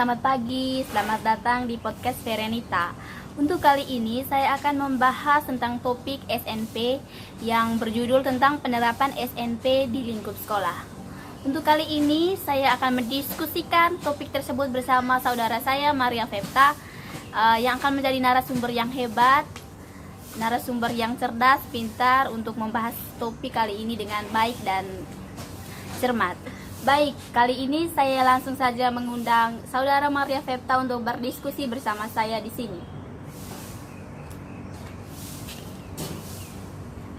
selamat pagi. Selamat datang di podcast Verenita. Untuk kali ini saya akan membahas tentang topik SNP yang berjudul tentang penerapan SNP di lingkup sekolah. Untuk kali ini saya akan mendiskusikan topik tersebut bersama saudara saya Maria Fepta yang akan menjadi narasumber yang hebat, narasumber yang cerdas, pintar untuk membahas topik kali ini dengan baik dan cermat. Baik, kali ini saya langsung saja mengundang saudara Maria Fepta untuk berdiskusi bersama saya di sini.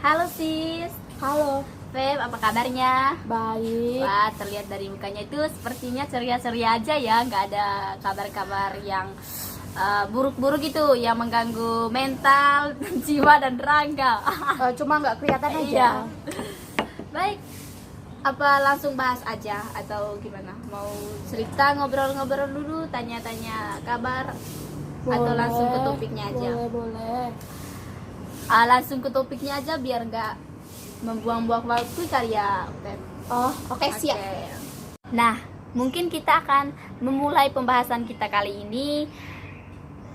Halo sis. Halo, Feb, apa kabarnya? baik. Wah, terlihat dari mukanya itu sepertinya ceria-ceria aja ya, nggak ada kabar-kabar yang buruk-buruk gitu yang mengganggu mental, jiwa dan raga. Cuma nggak kelihatan aja. Iya. Baik, apa langsung bahas aja atau gimana? Mau cerita, ngobrol-ngobrol dulu, tanya-tanya kabar, atau langsung ke topiknya aja? Boleh. Langsung ke topiknya aja biar nggak membuang-buang waktu kali ya, Feb. Oh, oke, siap. Nah, mungkin kita akan memulai pembahasan kita kali ini.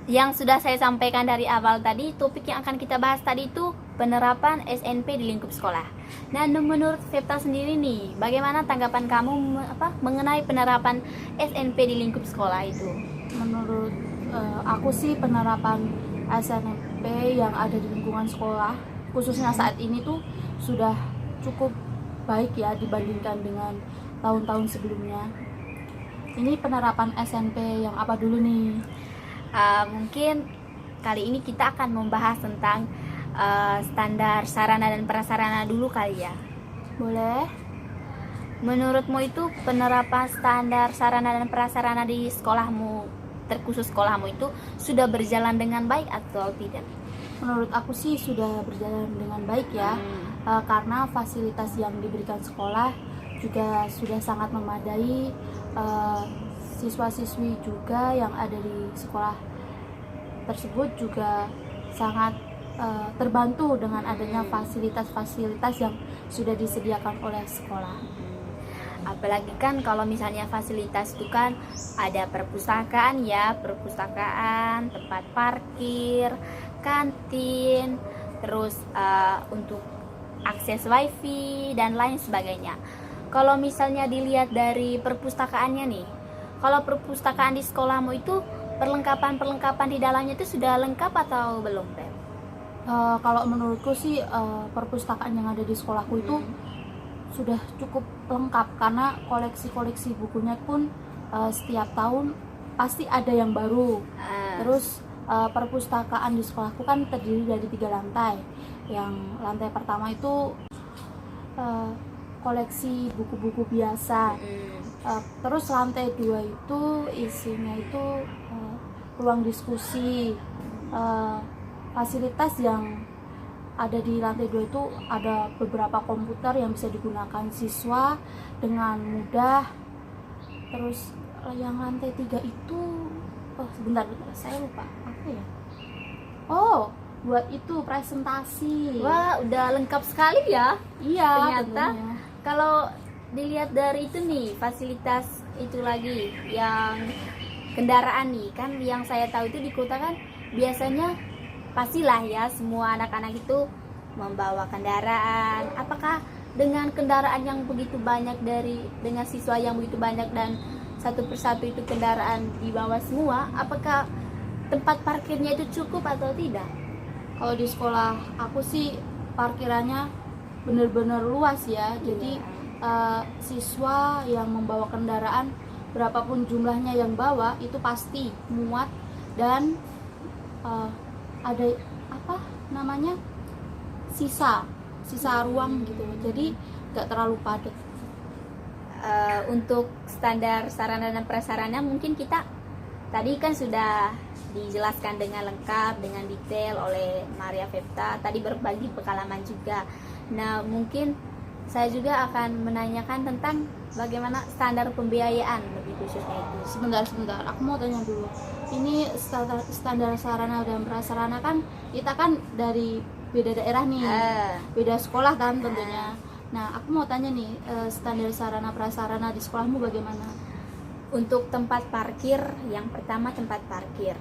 Yang sudah saya sampaikan dari awal tadi, topik yang akan kita bahas tadi itu penerapan SNP di lingkup sekolah. Nah, menurut Fepta sendiri nih, bagaimana tanggapan kamu mengenai penerapan SNP di lingkup sekolah itu? Menurut aku sih penerapan SNP yang ada di lingkungan sekolah, khususnya saat ini tuh sudah cukup baik ya dibandingkan dengan tahun-tahun sebelumnya. Ini penerapan SNP yang apa dulu nih? Mungkin kali ini kita akan membahas tentang standar sarana dan prasarana dulu kali ya. Boleh? Menurutmu itu penerapan standar sarana dan prasarana di sekolahmu, terkhusus sekolahmu itu sudah berjalan dengan baik atau tidak? Menurut aku sih sudah berjalan dengan baik ya, karena fasilitas yang diberikan sekolah juga sudah sangat memadai. Siswa-siswi juga yang ada di sekolah tersebut juga sangat terbantu dengan adanya fasilitas-fasilitas yang sudah disediakan oleh sekolah. Apalagi kan kalau misalnya fasilitas itu kan ada perpustakaan ya, tempat parkir, kantin, terus untuk akses wifi dan lain sebagainya. Kalau misalnya dilihat dari perpustakaannya nih, kalau perpustakaan di sekolahmu itu perlengkapan di dalamnya itu sudah lengkap atau belum, Pep? Kalau menurutku sih perpustakaan yang ada di sekolahku itu sudah cukup lengkap, karena koleksi-koleksi bukunya pun setiap tahun pasti ada yang baru. Terus perpustakaan di sekolahku kan terdiri dari 3 lantai. Yang lantai pertama itu koleksi buku-buku biasa. Terus lantai 2 itu isinya itu ruang diskusi. Fasilitas yang ada di lantai 2 itu ada beberapa komputer yang bisa digunakan siswa dengan mudah. Terus yang lantai 3 itu sebentar saya lupa apa ya. Buat itu presentasi. Wah, udah lengkap sekali ya. Iya, ternyata tentunya. Kalau dilihat dari itu nih, fasilitas itu lagi yang kendaraan nih, kan yang saya tahu itu di kota kan biasanya pastilah ya semua anak-anak itu membawa kendaraan. Apakah dengan kendaraan yang begitu banyak dengan siswa yang begitu banyak dan satu persatu itu kendaraan dibawa semua, apakah tempat parkirnya itu cukup atau tidak? Kalau di sekolah aku sih parkirannya benar-benar luas ya. Jadi siswa yang membawa kendaraan berapapun jumlahnya yang bawa itu pasti muat, dan ada sisa ruang gitu. Jadi nggak terlalu padat. Untuk standar sarana dan prasarana mungkin kita tadi kan sudah dijelaskan dengan lengkap, dengan detail oleh Maria Fepta. Tadi berbagi pengalaman juga. Nah, mungkin saya juga akan menanyakan tentang bagaimana standar pembiayaan lebih khususnya itu. Sebentar, aku mau tanya dulu. Ini standar sarana dan prasarana kan kita kan dari beda daerah nih, beda sekolah kan tentunya. Nah, aku mau tanya nih, standar sarana prasarana di sekolahmu bagaimana? Untuk tempat parkir, yang pertama tempat parkir.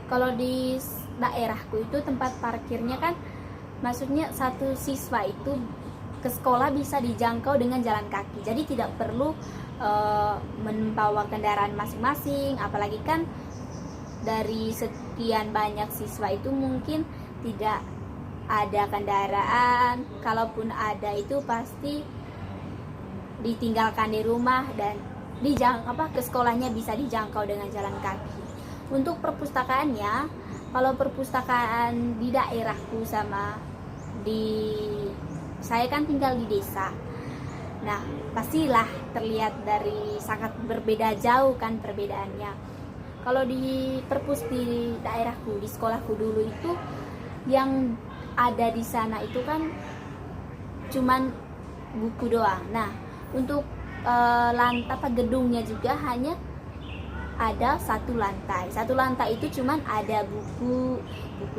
Kalau di daerahku itu tempat parkirnya kan, maksudnya satu siswa itu ke sekolah bisa dijangkau dengan jalan kaki. Jadi tidak perlu membawa kendaraan masing-masing, apalagi kan dari sekian banyak siswa itu mungkin tidak ada kendaraan, kalaupun ada itu pasti ditinggalkan di rumah dan ke sekolahnya bisa dijangkau dengan jalan kaki. Untuk perpustakaannya, kalau perpustakaan di daerahku sama saya kan tinggal di desa. Nah, pastilah terlihat dari sangat berbeda jauh kan perbedaannya. Kalau di daerahku, di sekolahku dulu itu yang ada di sana itu kan cuman buku doang. Nah, untuk gedungnya juga hanya ada satu lantai. Satu lantai itu cuman ada buku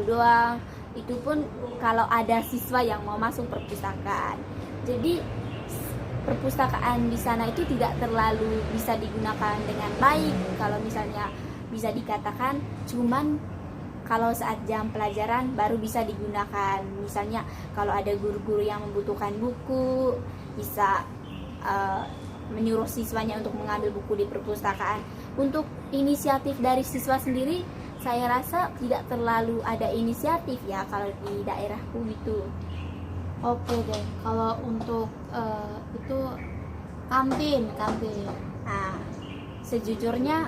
doang. Itu pun kalau ada siswa yang mau masuk perpustakaan. Jadi perpustakaan di sana itu tidak terlalu bisa digunakan dengan baik. Kalau misalnya bisa dikatakan cuman kalau saat jam pelajaran baru bisa digunakan. Misalnya kalau ada guru-guru yang membutuhkan buku, bisa menyuruh siswanya untuk mengambil buku di perpustakaan. Untuk inisiatif dari siswa sendiri, saya rasa tidak terlalu ada inisiatif ya kalau di daerahku gitu. Oke deh, kalau untuk itu kantin. Nah, sejujurnya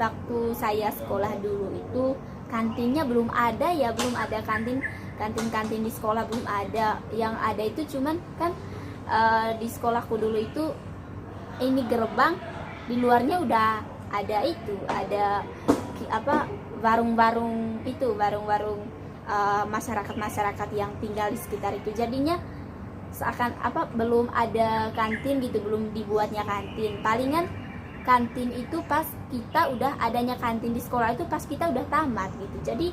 waktu saya sekolah dulu itu kantinnya belum ada kantin di sekolah belum ada. Yang ada itu cuman kan di sekolahku dulu itu ini gerbang, di luarnya udah ada warung-warung masyarakat yang tinggal di sekitar itu. Jadinya seakan belum ada kantin gitu, belum dibuatnya kantin. Palingan kantin itu pas kita udah adanya kantin di sekolah itu pas kita udah tamat gitu. Jadi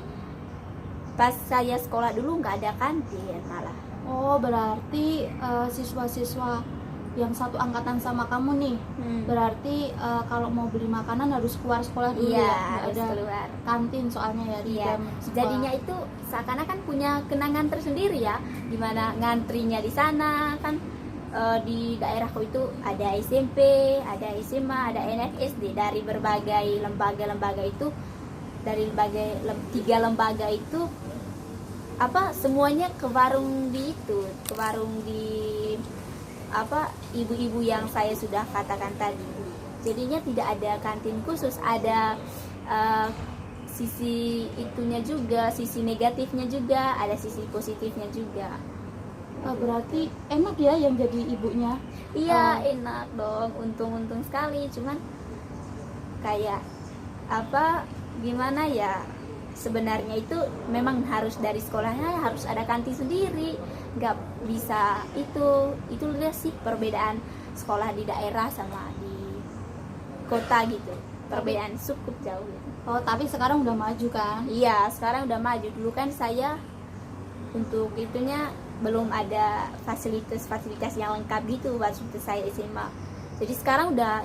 pas saya sekolah dulu nggak ada kantin malah. Oh, berarti siswa-siswa yang satu angkatan sama kamu nih, berarti kalau mau beli makanan harus keluar sekolah dulu. Iya, ya, harus ada keluar kantin soalnya ya di jam sekolah. Jadinya itu seakan-akan punya kenangan tersendiri ya, dimana ngantrinya di sana kan. Di daerahku itu ada SMP, ada SMA, ada NFSD. Dari berbagai lembaga-lembaga itu, dari tiga lembaga itu semuanya ke warung di ibu-ibu yang saya sudah katakan tadi. Jadinya tidak ada kantin khusus, ada sisi itunya juga, sisi negatifnya juga, ada sisi positifnya juga. Berarti enak ya yang jadi ibunya? Iya, enak dong, untung sekali. Cuman kayak gimana ya, sebenarnya itu memang harus dari sekolahnya harus ada kantin sendiri, nggak bisa itu lihat sih perbedaan sekolah di daerah sama di kota gitu, perbedaan cukup jauh gitu. Oh, tapi sekarang udah maju kan? Iya, sekarang udah maju. Dulu kan saya untuk itunya belum ada fasilitas yang lengkap gitu waktu saya SMA. Jadi sekarang udah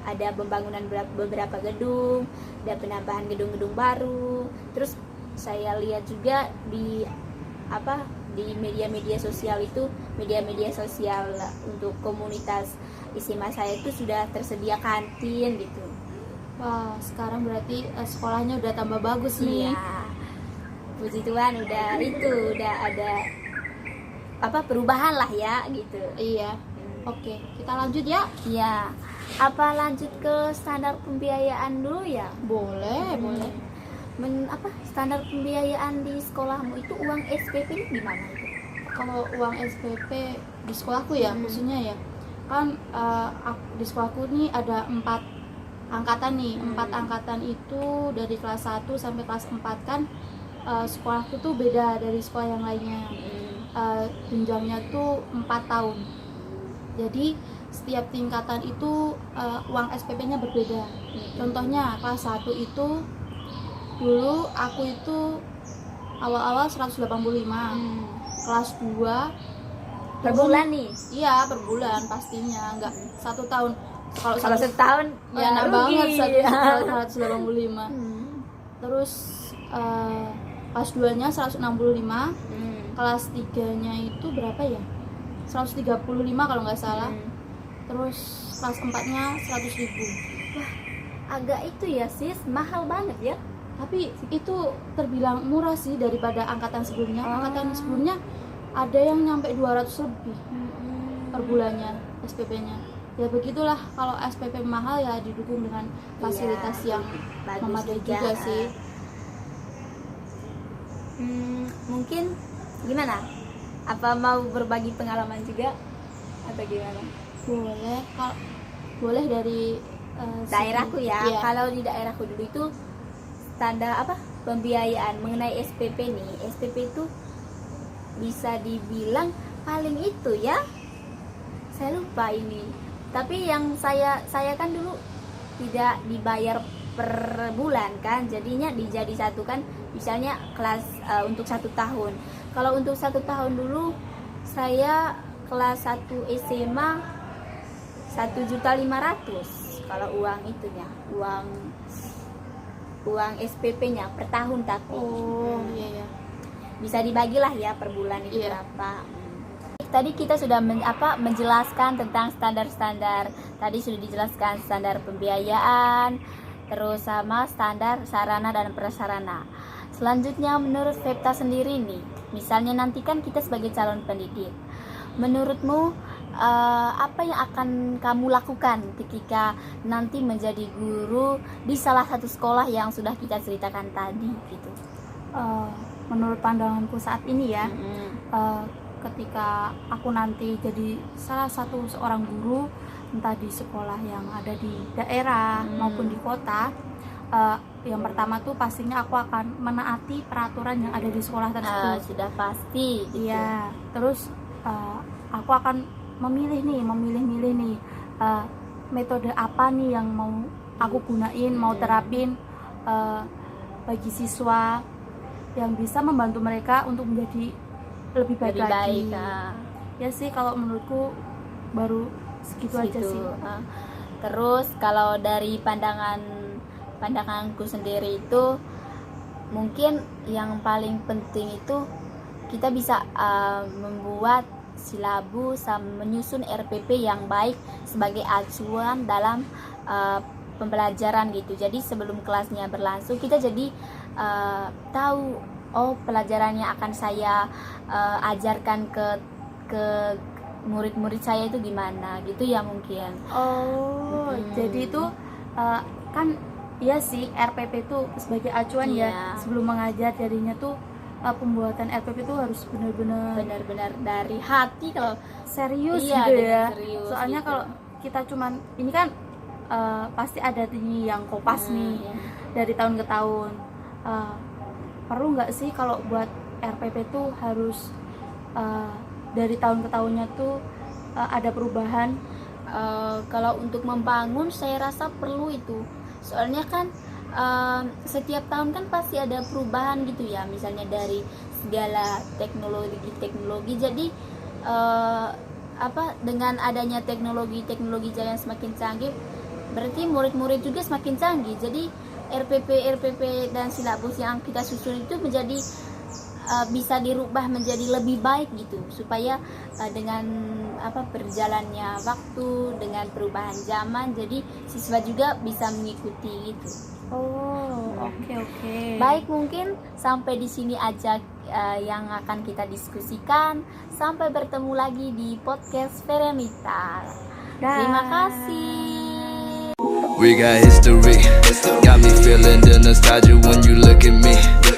ada pembangunan beberapa gedung, ada penambahan gedung-gedung baru. Terus saya lihat juga di media-media sosial itu, media-media sosial untuk komunitas SMA saya itu sudah tersedia kantin gitu. Wah, sekarang berarti sekolahnya udah tambah bagus nih. Iya. Puji Tuhan udah ada perubahan lah ya gitu. Iya. Oke, kita lanjut ya. Iya. Lanjut ke standar pembiayaan dulu ya? Boleh. Standar pembiayaan di sekolahmu itu uang SPP ini gimana itu? Kalau uang SPP di sekolahku ya, khususnya ya, kan di sekolahku nih ada 4 angkatan nih. 4 angkatan itu dari kelas 1 sampai kelas 4 kan. Sekolahku tuh beda dari sekolah yang lainnya. Jenjangnya tuh 4 tahun. Jadi setiap tingkatan itu uang SPP-nya berbeda. Contohnya kelas 1 itu dulu aku itu awal-awal 185. Kelas 2 per bulan nih? Iya, per bulan pastinya, enggak 1 tahun. Kalau setahun ya enak rugi. banget 185. Terus kelas 2-nya 165, kelas 3-nya itu berapa ya? 135 kalau nggak salah. Terus kelas 4-nya 100.000. Agak itu ya sis, mahal banget ya. Tapi itu terbilang murah sih daripada angkatan sebelumnya. Angkatan sebelumnya ada yang nyampe 200 lebih per bulannya SPP-nya. Ya begitulah, kalau SPP mahal ya didukung dengan fasilitas yang bagus memadai juga sih. Mungkin gimana? Apa mau berbagi pengalaman juga atau gimana? Boleh dari Daerahku ya. Iya. Kalau di daerahku dulu itu standar pembiayaan mengenai SPP nih. SPP itu bisa dibilang paling itu ya. Saya lupa ini. Tapi yang saya kan dulu tidak dibayar per bulan kan, jadinya satukan misalnya kelas untuk 1 tahun. Kalau untuk 1 tahun dulu saya kelas 1 SMA 1.500.000 kalau uang itunya, uang SPP-nya per tahun tapi. Iya. Bisa dibagilah ya per bulan itu Iya. berapa. Tadi kita sudah menjelaskan tentang standar-standar. Tadi sudah dijelaskan standar pembiayaan, terus sama standar sarana dan prasarana. Selanjutnya menurut Fepta sendiri nih, misalnya nanti kan kita sebagai calon pendidik, menurutmu apa yang akan kamu lakukan ketika nanti menjadi guru di salah satu sekolah yang sudah kita ceritakan tadi gitu? Menurut pandanganku saat ini ya, ketika aku nanti jadi salah satu seorang guru, entah di sekolah yang ada di daerah maupun di kota, yang pertama tuh pastinya aku akan menaati peraturan yang ada di sekolah tersebut. Sudah pasti gitu. Iya. Terus aku akan memilih nih metode apa nih yang mau aku gunain, mau terapin bagi siswa yang bisa membantu mereka untuk menjadi lebih baik lagi. Ya sih, kalau menurutku baru segitu aja sih. Terus kalau dari pandanganku sendiri itu mungkin yang paling penting itu kita bisa membuat silabus sama menyusun RPP yang baik sebagai acuan dalam pembelajaran gitu. Jadi sebelum kelasnya berlangsung kita jadi tahu pelajaran yang akan saya ajarkan ke murid-murid saya itu gimana gitu ya mungkin. Jadi itu kan iya sih, RPP itu sebagai acuan ya sebelum mengajar. Jadinya tuh pembuatan RPP itu harus benar-benar dari hati, kalau serius gitu ya. serius Soalnya gitu. kalau kita cuman ini kan pasti ada nih yang kopas nih dari tahun ke tahun. Perlu nggak sih kalau buat RPP tuh harus dari tahun ke tahunnya tuh ada perubahan? Kalau untuk membangun saya rasa perlu itu. Soalnya kan setiap tahun kan pasti ada perubahan gitu ya, misalnya dari segala teknologi. Jadi dengan adanya teknologi yang semakin canggih, berarti murid-murid juga semakin canggih. Jadi RPP dan silabus yang kita susun itu menjadi bisa dirubah menjadi lebih baik gitu, supaya dengan berjalannya waktu, dengan perubahan zaman, jadi siswa juga bisa mengikuti gitu. Oke. Baik, mungkin sampai di sini aja yang akan kita diskusikan. Sampai bertemu lagi di podcast Verenita. Terima kasih. We got history, got me feeling the nostalgia when you look at me.